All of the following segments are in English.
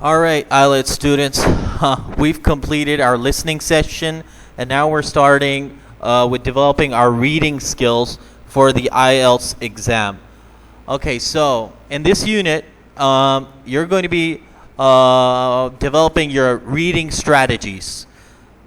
All right, IELTS students, we've completed our listening session, and now we're starting with developing our reading skills for the IELTS exam. Okay, so in this unit, you're going to be developing your reading strategies.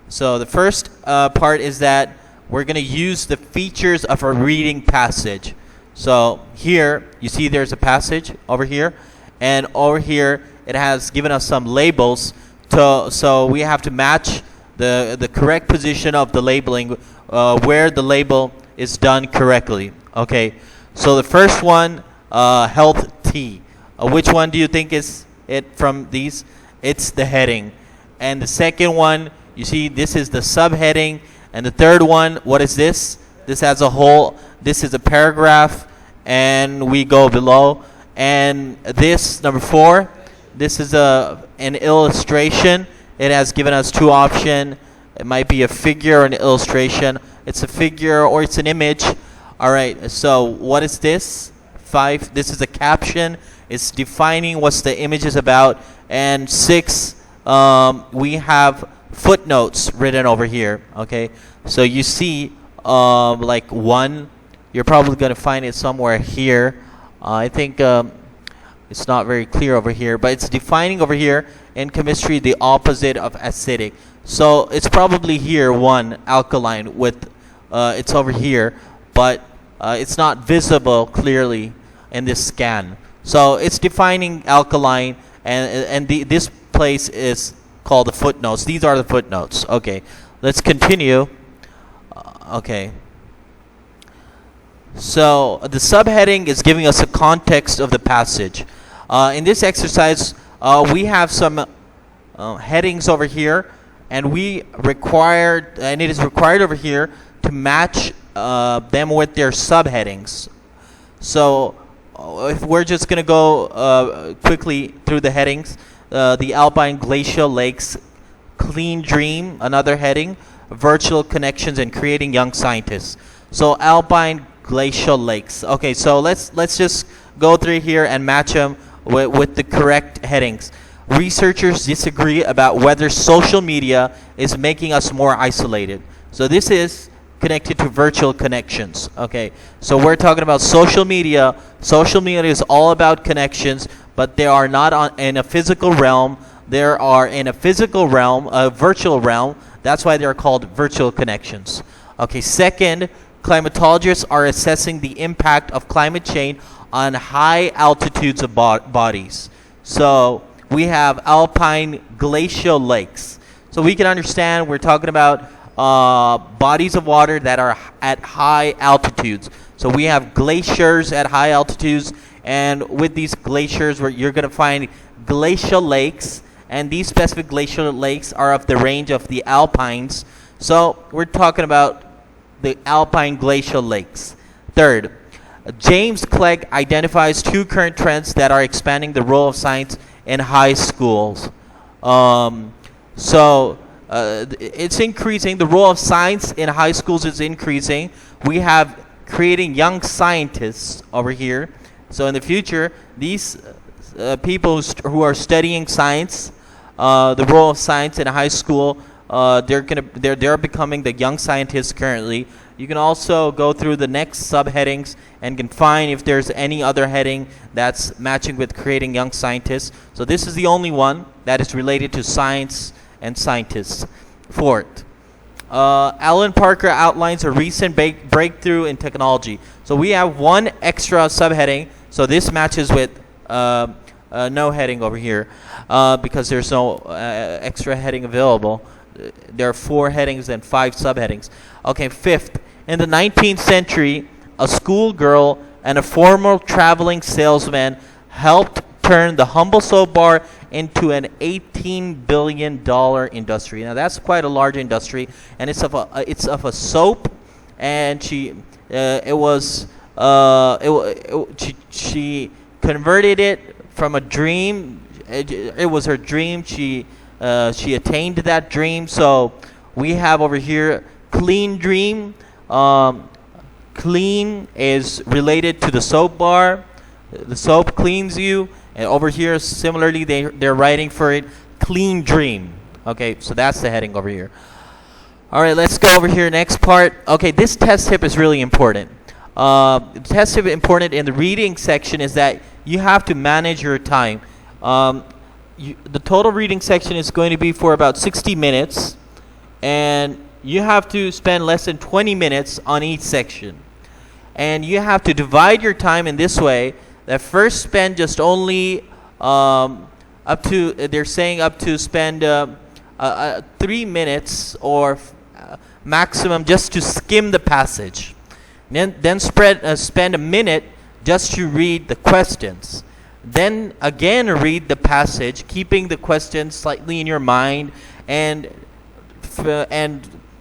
So the first part is that we're going to use the features of a reading passage. So here, you see there's a passage over here, and over here it has given us some labels. So we have to match the correct position of the labeling where the label is done correctly. Okay, so the first one, health tea. Which one do you think is it from these? It's the heading. And the second one, you see this is the subheading. And the third one, what is this? This has a whole, this is a paragraph, and we go below. And this, number 4, this is an illustration. It has given us 2 options. It might be a figure or an illustration. It's a figure or it's an image. All right, so what is this? 5, this is a caption. It's defining what the image is about. And 6, we have footnotes written over here. Okay, so you see like 1, you're probably going to find it somewhere here. I think it's not very clear over here, but it's defining over here in chemistry the opposite of acidic. So it's probably here 1, alkaline, with it's over here, but it's not visible clearly in this scan. So it's defining alkaline, and this place is called the footnotes. These are the footnotes. Okay, let's continue. Okay. So the subheading is giving us a context of the passage. In this exercise, we have some headings over here, and it is required over here to match them with their subheadings. So if we're just going to go quickly through the headings, the Alpine Glacial Lakes, Clean Dream, another heading, Virtual Connections and Creating Young Scientists. So Alpine Glacial Lakes. Okay, so let's just go through here and match them with the correct headings. Researchers disagree about whether social media is making us more isolated. So this is connected to virtual connections. Okay, so we're talking about social media. Social media is all about connections, but they are not in a physical realm. They are in a physical realm, a virtual realm. That's why they're called virtual connections. Okay, second, climatologists are assessing the impact of climate change on high altitudes of bodies. So we have alpine glacial lakes. So we can understand we're talking about bodies of water that are at high altitudes. So we have glaciers at high altitudes, and with these glaciers you're going to find glacial lakes, and these specific glacial lakes are of the range of the alpines. So we're talking about the alpine glacial lakes. Third, James Clegg identifies 2 current trends that are expanding the role of science in high schools. It's increasing. The role of science in high schools is increasing. We have creating young scientists over here. So in the future, these people who are studying science, the role of science in high school, they're becoming the young scientists currently. You can also go through the next subheadings and can find if there's any other heading that's matching with creating young scientists. So this is the only one that is related to science and scientists. Fourth, Alan Parker outlines a recent breakthrough in technology. So we have 1 extra subheading. So this matches with no heading over here because there's no extra heading available. There are 4 headings and 5 subheadings. Okay, fifth, in the 19th century, a schoolgirl and a former traveling salesman helped turn the humble soap bar into an $18 billion industry. Now that's quite a large industry, and it's of a soap, and she converted it from a dream. It was her dream. She attained that dream. So we have over here Clean Dream. Clean is related to the soap bar. The soap cleans you, And over here, similarly, they're writing for it, clean dream. Okay, so that's the heading over here. All right, let's go over here. Next part. Okay, this test tip is really important. The test tip important in the reading section is that you have to manage your time. The total reading section is going to be for about 60 minutes, and you have to spend less than 20 minutes on each section. And you have to divide your time in this way, that first spend just only they're saying up to spend 3 minutes or maximum just to skim the passage. Then spend a minute just to read the questions. Then again read the passage, keeping the questions slightly in your mind, and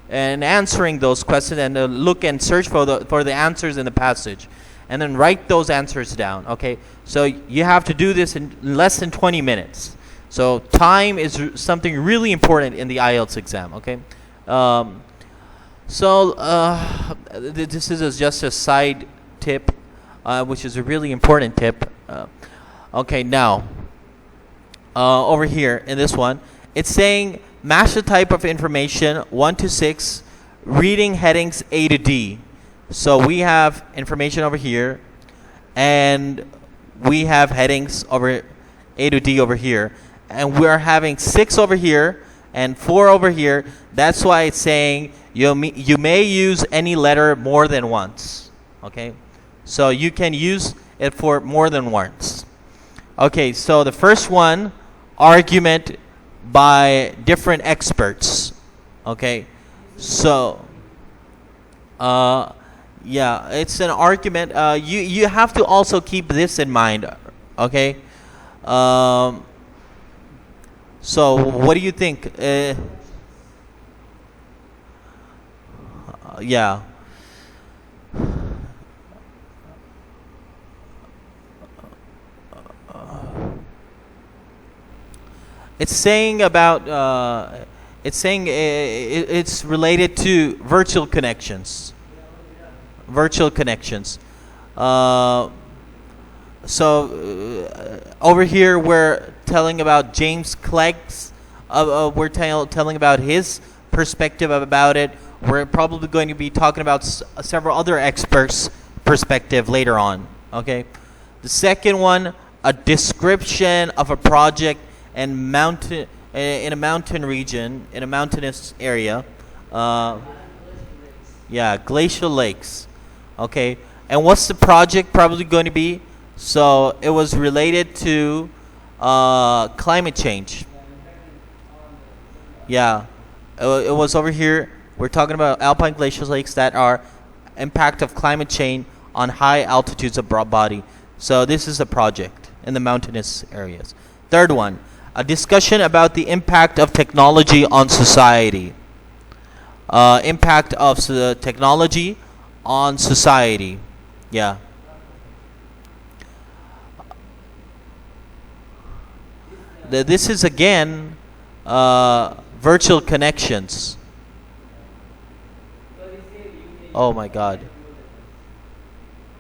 answering those questions, and look and search for the answers in the passage, and then write those answers down. Okay, so you have to do this in less than 20 minutes. So time is something really important in the IELTS exam. Okay, this is just a side tip, which is a really important tip. Okay, now over here in this one, it's saying match the type of information 1 to 6, reading headings A to D. So we have information over here, and we have headings over A to D over here, and we're having 6 over here and 4 over here. That's why it's saying you may use any letter more than once. Okay, so you can use it for more than once. Okay, so the first one, argument by different experts. Okay, so yeah, it's an argument. You have to also keep this in mind. Okay, so what do you think? Yeah. It's saying about it's related to virtual connections. Virtual connections. So over here we're telling about James Clegg's. We're telling about his perspective about it. We're probably going to be talking about several other experts' perspective later on. Okay. The second one, a description of a project and mountain in a mountain region, in a mountainous area. Yeah, glacial lakes. Okay, and what's the project probably going to be? So it was related to climate change. Yeah, it was over here. We're talking about alpine glacial lakes that are impact of climate change on high altitudes of broad body. So this is a project in the mountainous areas. Third one, a discussion about the impact of technology on society. Impact of technology on society. Yeah. This is again virtual connections. Oh my God.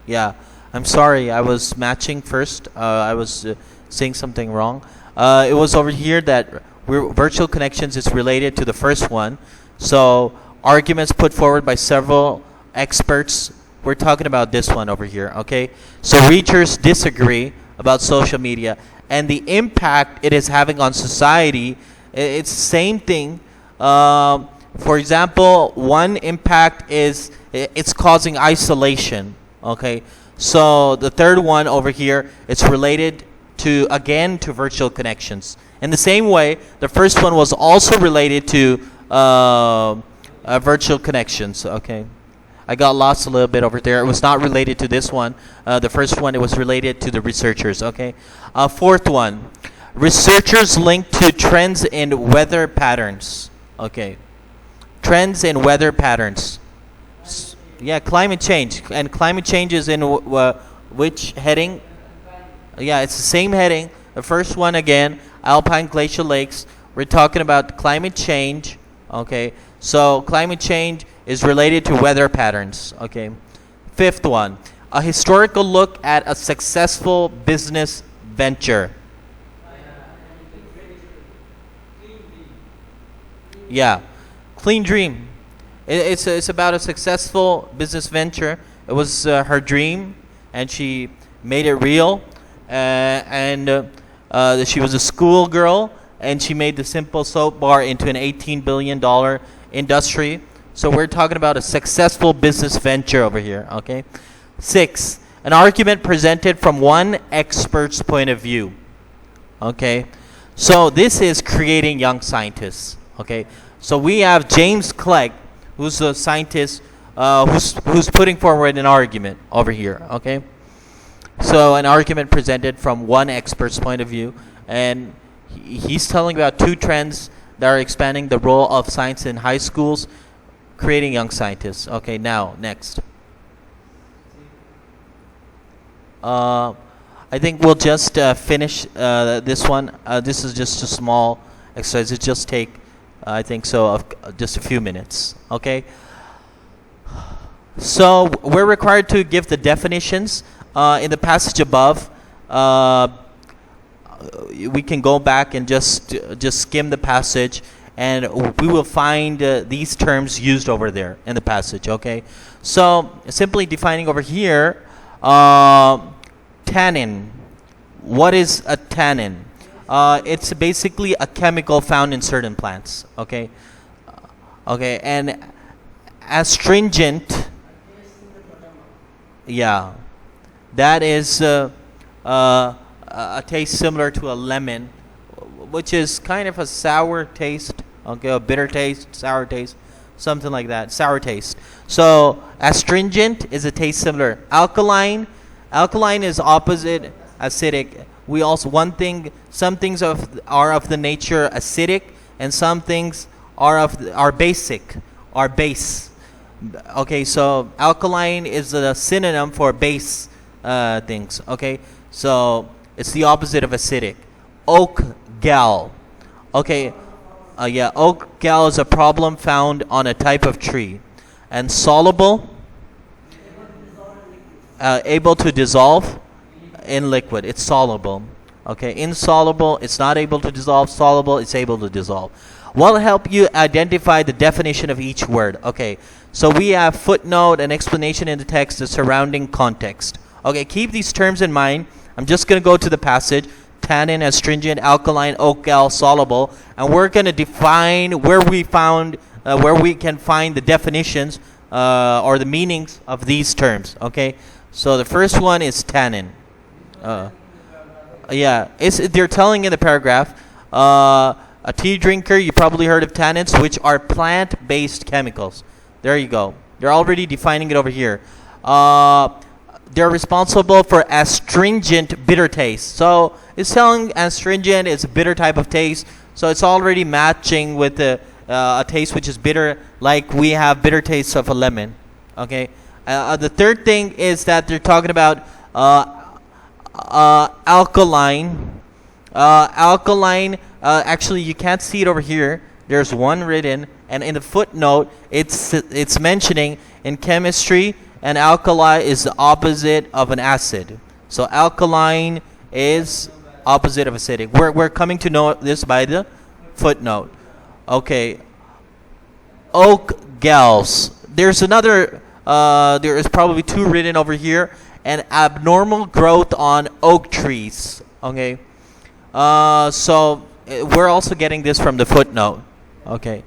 Yeah, I'm sorry. I was matching first. I was saying something wrong. It was over here that virtual connections is related to the first one. So arguments put forward by several experts. We're talking about this one over here. Okay. So readers disagree about social media and the impact it is having on society. It's the same thing. For example, one impact is it's causing isolation. Okay, so the third one over here, it's related to virtual connections. In the same way, the first one was also related to virtual connections. Okay, I got lost a little bit over there. It was not related to this one. The first one, it was related to the researchers. Okay, fourth one, researchers linked to trends in weather patterns. Okay, trends in weather patterns. Yeah, climate change. And climate change is in which heading? Yeah, it's the same heading. The first one again, alpine glacial lakes. We're talking about climate change. Okay, so climate change is related to weather patterns. Okay, fifth one, a historical look at a successful business venture. Yeah, clean dream. It's about a successful business venture. It was her dream, and she made it real. She was a schoolgirl, and she made the simple soap bar into an $18 billion industry. So we're talking about a successful business venture over here, okay? 6, an argument presented from one expert's point of view, okay? So this is creating young scientists, okay? So we have James Clegg, who's a scientist who's putting forward an argument over here, okay? So an argument presented from one expert's point of view, and he's telling about 2 trends that are expanding the role of science in high schools, creating young scientists. Okay, now, next. I think we'll just finish this one. This is just a small exercise. It just take, I think so, just a few minutes. Okay. So we're required to give the definitions in the passage above. We can go back and just skim the passage, and we will find these terms used over there in the passage. Okay. So simply defining over here. Tannin. What is a tannin? It's basically a chemical found in certain plants. Okay. Okay, and astringent. Yeah, that is a taste similar to a lemon, which is kind of a sour taste. Okay, a bitter taste, sour taste, something like that. Sour taste. So astringent is a taste similar. Alkaline. Alkaline is opposite acidic. We also some things are of the nature acidic, and some things are basic, are base. Okay, so alkaline is a synonym for base things. Okay, so it's the opposite of acidic. Oak gal. Okay, oak gal is a problem found on a type of tree, and soluble. Able to dissolve in liquid. It's soluble. Okay, insoluble, it's not able to dissolve. Soluble, it's able to dissolve. Will help you identify the definition of each word. Okay, so we have footnote, an explanation in the text, the surrounding context. Okay, keep these terms in mind. I'm just going to go to the passage. Tannin, astringent, alkaline, oak gal, soluble, and we're going to define where we can find the definitions or the meanings of these terms. Okay. So the first one is tannin. They're telling in the paragraph, a tea drinker, you probably heard of tannins, which are plant-based chemicals. There you go. They're already defining it over here. They're responsible for astringent bitter taste. So it's telling astringent is a bitter type of taste. So it's already matching with a taste which is bitter, like we have bitter taste of a lemon. Okay. The third thing is that they're talking about alkaline. Alkaline, actually, you can't see it over here. There's one written, and in the footnote, it's mentioning in chemistry, an alkali is the opposite of an acid. So alkaline is opposite of acidic. We're coming to know this by the footnote. Okay. Oak gals. There's another. There is probably 2 written over here. And abnormal growth on oak trees. Okay. So we're also getting this from the footnote. Okay.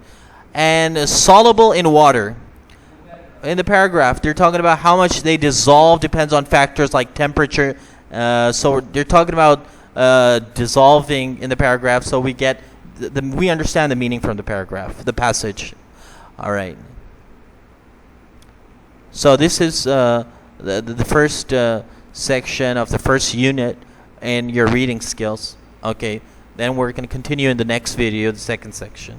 And soluble in water. In the paragraph, they're talking about how much they dissolve depends on factors like temperature. So they're talking about dissolving in the paragraph. So we get we understand the meaning from the paragraph, the passage. All right. So this is the first section of the first unit in your reading skills. Okay. Then we're going to continue in the next video, the second section.